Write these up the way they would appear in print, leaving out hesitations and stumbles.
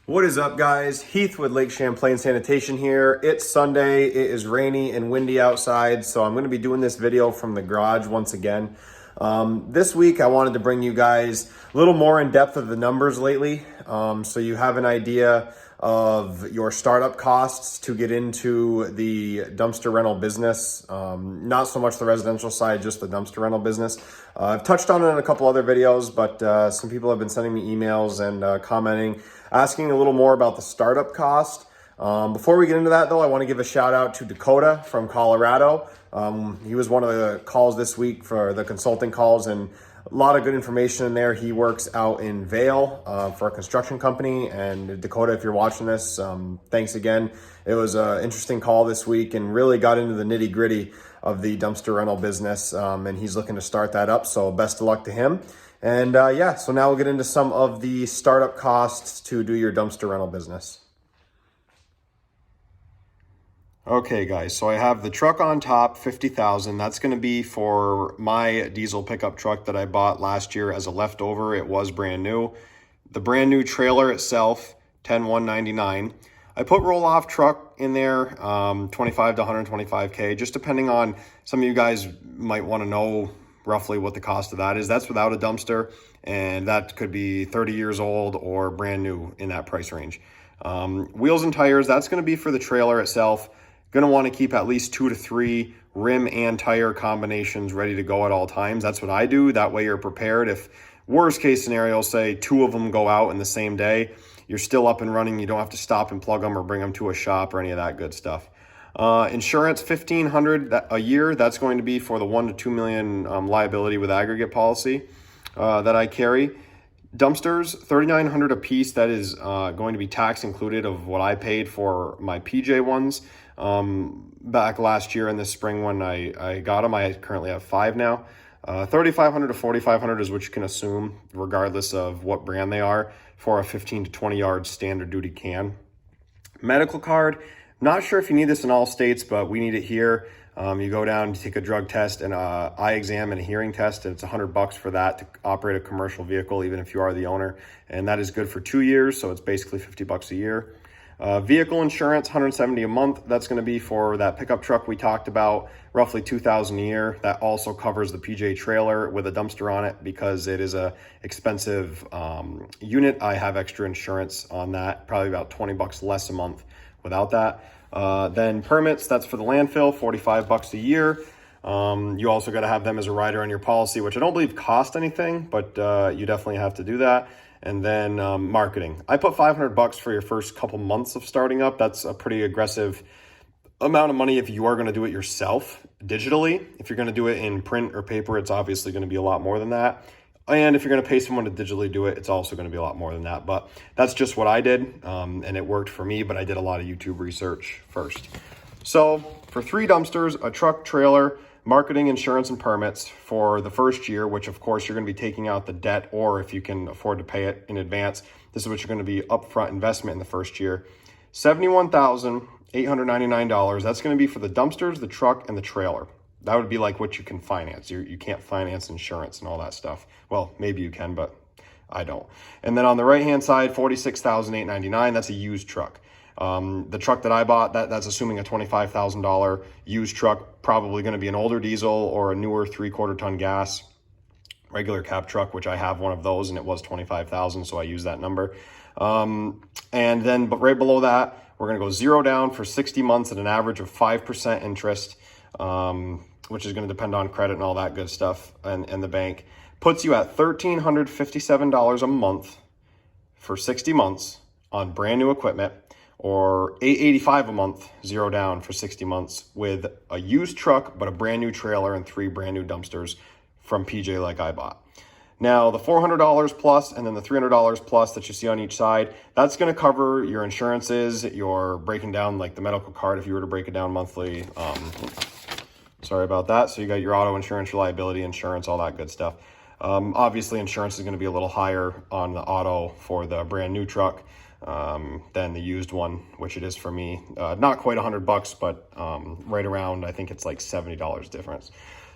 What is up, guys? Heath with Lake Champlain Sanitation here. It's Sunday. It is rainy and windy outside, so I'm going to be doing this video from the garage once again. This week, I wanted to bring you guys a little more in depth of the numbers lately, so you have an idea of your startup costs to get into the dumpster rental business. Not so much the residential side, just the dumpster rental business. I've touched on it in a couple other videos, but some people have been sending me emails and commenting, asking a little more about the startup cost. Before we get into that though, I want to give a shout out to Dakota from Colorado. He was one of the calls this week for the consulting calls, and a lot of good information in there. He works out in Vail for a construction company. And Dakota, if you're watching this, thanks again. It was an interesting call this week and really got into the nitty gritty of the dumpster rental business. And he's looking to start that up. So best of luck to him. And yeah, so now we'll get into some of the startup costs to do your dumpster rental business. Okay, guys, so I have the truck on top, $50,000. That's going to be for my diesel pickup truck that I bought last year as a leftover. It was brand new. The brand new trailer itself, $10,199. I put roll-off truck in there, 25 to 125K, just depending on, some of you guys might want to know roughly what the cost of that is. That's without a dumpster, and that could be 30 years old or brand new in that price range. Wheels and tires, that's going to be for the trailer itself. Going to want to keep at least 2 to 3 rim and tire combinations ready to go at all times. That's what I do. That way you're prepared. If worst case scenario, say 2 of them go out in the same day, you're still up and running. You don't have to stop and plug them or bring them to a shop or any of that good stuff. Insurance, $1,500 a year. That's going to be for the 1 to 2 million liability with aggregate policy that I carry. Dumpsters, $3,900 a piece. That is going to be tax included of what I paid for my PJ ones back last year in the spring when I got them. I currently have 5 now. $3,500 to $4,500 is what you can assume, regardless of what brand they are, for a 15 to 20 yard standard duty can. Medical card, not sure if you need this in all states, but we need it here. You go down to take a drug test and eye exam and a hearing test, and it's $100 for that to operate a commercial vehicle, even if you are the owner. And that is good for 2 years, so it's basically $50 a year. Vehicle insurance, $170 a month. That's going to be for that pickup truck we talked about, roughly $2,000 a year. That also covers the PJ trailer with a dumpster on it because it is a expensive unit. I have extra insurance on that, probably about $20 less a month without that. Then permits, that's for the landfill, $45 a year. You also got to have them as a rider on your policy, which I don't believe cost anything, but you definitely have to do that. And then marketing. I put $500 for your first couple months of starting up. That's a pretty aggressive amount of money if you are going to do it yourself digitally. If you're going to do it in print or paper, it's obviously going to be a lot more than that. And if you're going to pay someone to digitally do it, it's also going to be a lot more than that. But that's just what I did, and it worked for me, but I did a lot of YouTube research first. So for 3 dumpsters, a truck, trailer, marketing, insurance, and permits for the first year, which of course you're going to be taking out the debt, or if you can afford to pay it in advance, this is what you're going to be upfront investment in the first year. $71,899. That's going to be for the dumpsters, the truck, and the trailer. That would be like what you can finance. You can't finance insurance and all that stuff. Well, maybe you can, but I don't. And then on the right-hand side, $46,899. That's a used truck. The truck that I bought, that's assuming a $25,000 used truck, probably going to be an older diesel or a newer 3/4 ton gas regular cab truck, which I have one of those, and it was $25,000, so I use that number. And then, but right below that, we're going to go 0 down for 60 months at an average of 5% interest, which is going to depend on credit and all that good stuff, and the bank. Puts you at $1,357 a month for 60 months on brand new equipment, or $885 a month, 0 down for 60 months with a used truck, but a brand new trailer and 3 brand new dumpsters from PJ like I bought. Now, the $400 plus and then the $300 plus that you see on each side, that's going to cover your insurances, your breaking down, like the medical card, if you were to break it down monthly. Sorry about that. So you got your auto insurance, your liability insurance, all that good stuff. Obviously, insurance is going to be a little higher on the auto for the brand new truck than the used one, which it is for me. Not quite $100, but right around, I think it's like $70 difference.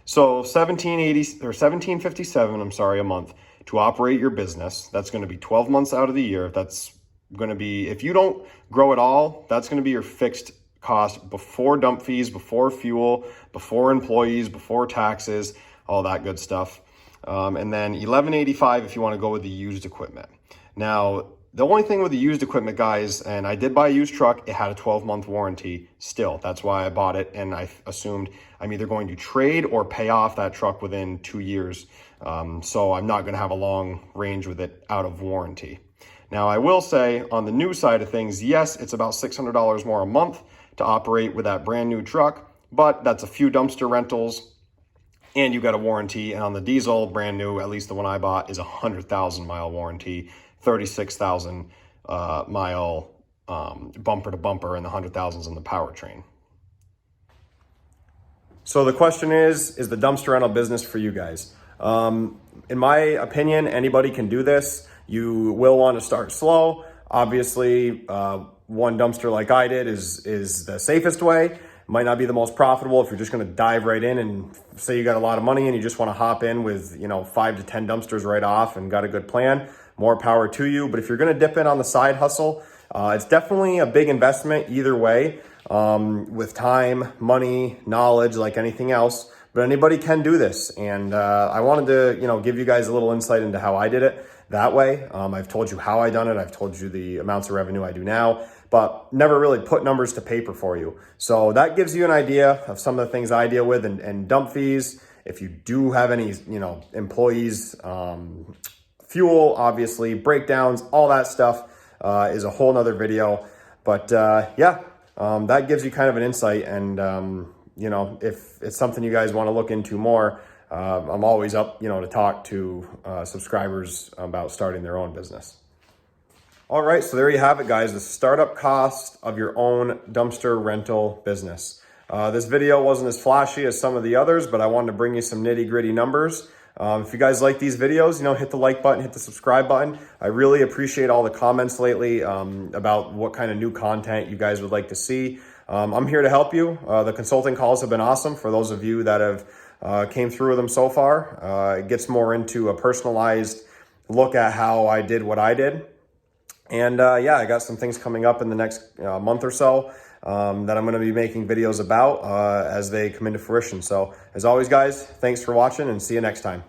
So $1,757, I'm sorry, a month to operate your business. That's going to be 12 months out of the year. That's going to be, if you don't grow at all, that's going to be your fixed cost before dump fees, before fuel, before employees, before taxes, all that good stuff. And then $1,185 if you want to go with the used equipment. Now, the only thing with the used equipment, guys, and I did buy a used truck, it had a 12-month warranty still. That's why I bought it, and I assumed I'm either going to trade or pay off that truck within 2 years. So I'm not going to have a long range with it out of warranty. Now, I will say on the new side of things, yes, it's about $600 more a month to operate with that brand new truck, but that's a few dumpster rentals and you got a warranty. And on the diesel, brand new, at least the one I bought, is a 100,000 mile warranty, 36,000 mile bumper to bumper, and the 100,000s in the powertrain. So the question is the dumpster rental business for you guys? In my opinion, anybody can do this. You will want to start slow. Obviously, one dumpster like I did is the safest way. Might not be the most profitable if you're just going to dive right in and say you got a lot of money and you just want to hop in with, 5 to 10 dumpsters right off and got a good plan. More power to you. But if you're going to dip in on the side hustle, it's definitely a big investment either way, with time, money, knowledge, like anything else. But anybody can do this. And I wanted to, give you guys a little insight into how I did it that way. I've told you how I done it. I've told you the amounts of revenue I do now, but never really put numbers to paper for you. So that gives you an idea of some of the things I deal with, and dump fees. If you do have any, employees, fuel, obviously, breakdowns, all that stuff is a whole nother video. But that gives you kind of an insight. And, if it's something you guys want to look into more, I'm always up, to talk to subscribers about starting their own business. All right, so there you have it, guys, the startup cost of your own dumpster rental business. This video wasn't as flashy as some of the others, but I wanted to bring you some nitty-gritty numbers. If you guys like these videos, hit the like button, hit the subscribe button. I really appreciate all the comments lately about what kind of new content you guys would like to see. I'm here to help you. The consulting calls have been awesome for those of you that have came through with them so far. It gets more into a personalized look at how I did what I did. And I got some things coming up in the next month or so that I'm going to be making videos about as they come into fruition. So as always, guys, thanks for watching and see you next time.